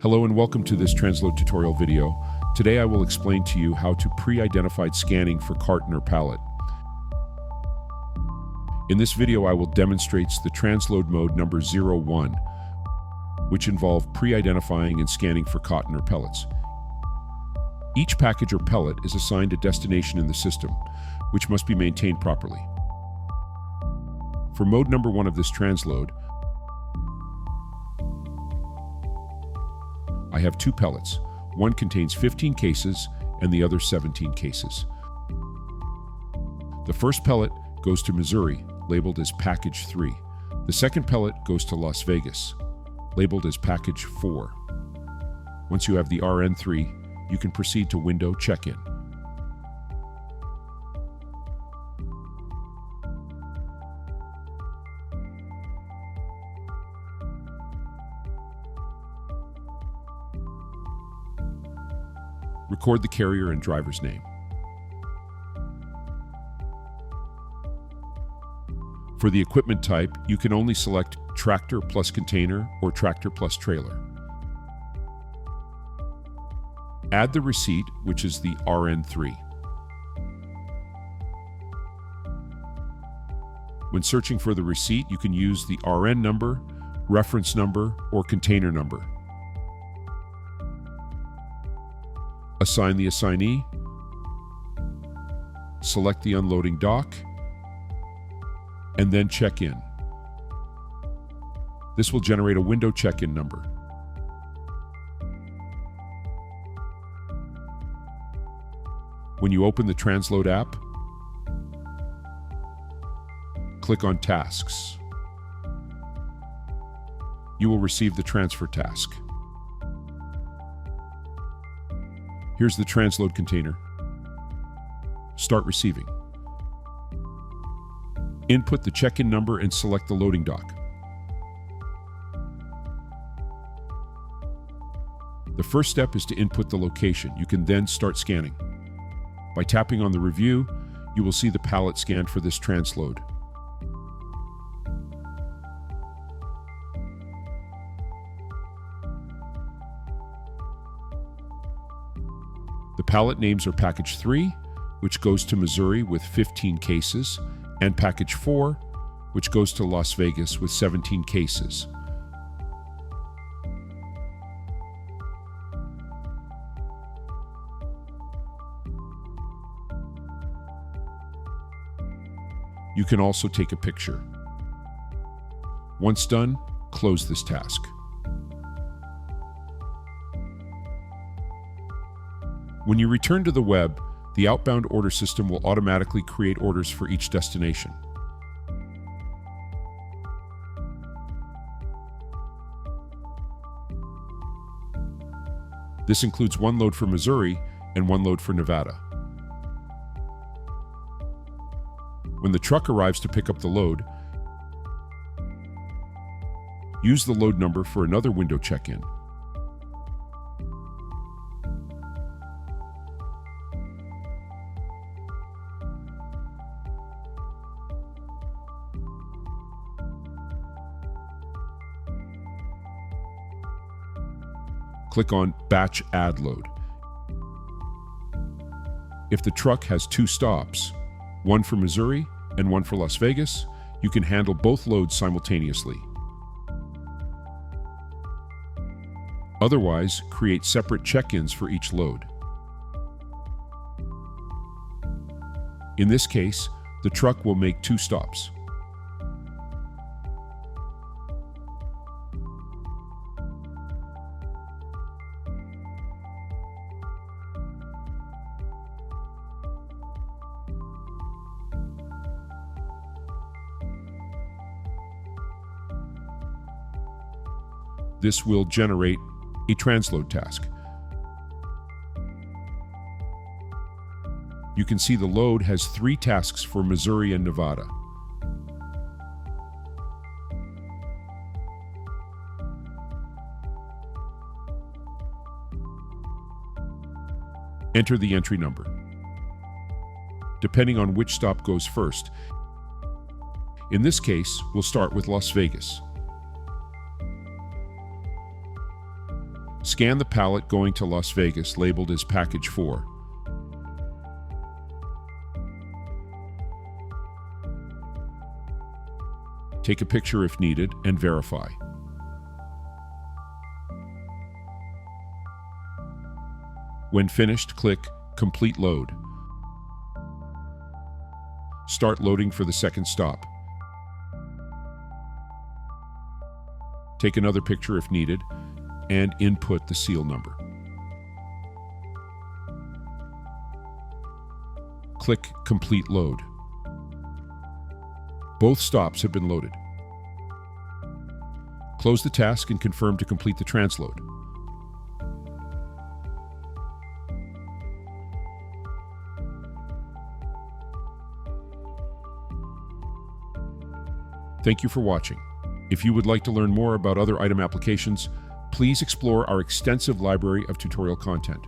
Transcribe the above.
Hello and welcome to this Transload tutorial video. Today I will explain to you how to pre-identified scanning for carton or pallet. In this video I will demonstrate the Transload mode number 01, which involve pre-identifying and scanning for cotton or pellets. Each package or pellet is assigned a destination in the system, which must be maintained properly. For mode number 1 of this Transload, I have two pellets. One contains 15 cases and the other 17 cases. The first pellet goes to Missouri, labeled as Package 3. The second pellet goes to Las Vegas, labeled as Package 4. Once you have the RN3, you can proceed to window check-in. Record the carrier and driver's name. For the equipment type, you can only select tractor plus container or tractor plus trailer. Add the receipt, which is the RN3. When searching for the receipt, you can use the RN number, reference number, or container number. Assign the assignee, select the unloading dock, and then check in. This will generate a window check-in number. When you open the Transload app, click on Tasks. You will receive the transfer task. Here's the Transload container. Start receiving. Input the check-in number and select the loading dock. The first step is to input the location. You can then start scanning. By tapping on the review, you will see the pallet scanned for this Transload. The pallet names are Package 3, which goes to Missouri with 15 cases, and Package 4, which goes to Las Vegas with 17 cases. You can also take a picture. Once done, close this task. When you return to the web, the outbound order system will automatically create orders for each destination. This includes one load for Missouri and one load for Nevada. When the truck arrives to pick up the load, use the load number for another window check-in. Click on Batch Add Load. If the truck has two stops, one for Missouri and one for Las Vegas, you can handle both loads simultaneously. Otherwise, create separate check-ins for each load. In this case, the truck will make two stops. This will generate a Transload task. You can see the load has 3 tasks for Missouri and Nevada. Enter the entry number. Depending on which stop goes first, In this case, we'll start with Las Vegas. Scan the pallet going to Las Vegas labeled as Package 4. Take a picture if needed and verify. When finished, click Complete Load. Start loading for the second stop. Take another picture if needed and input the seal number. Click Complete Load. Both stops have been loaded. Close the task and confirm to complete the transload. Thank you for watching. If you would like to learn more about other item applications, please explore our extensive library of tutorial content.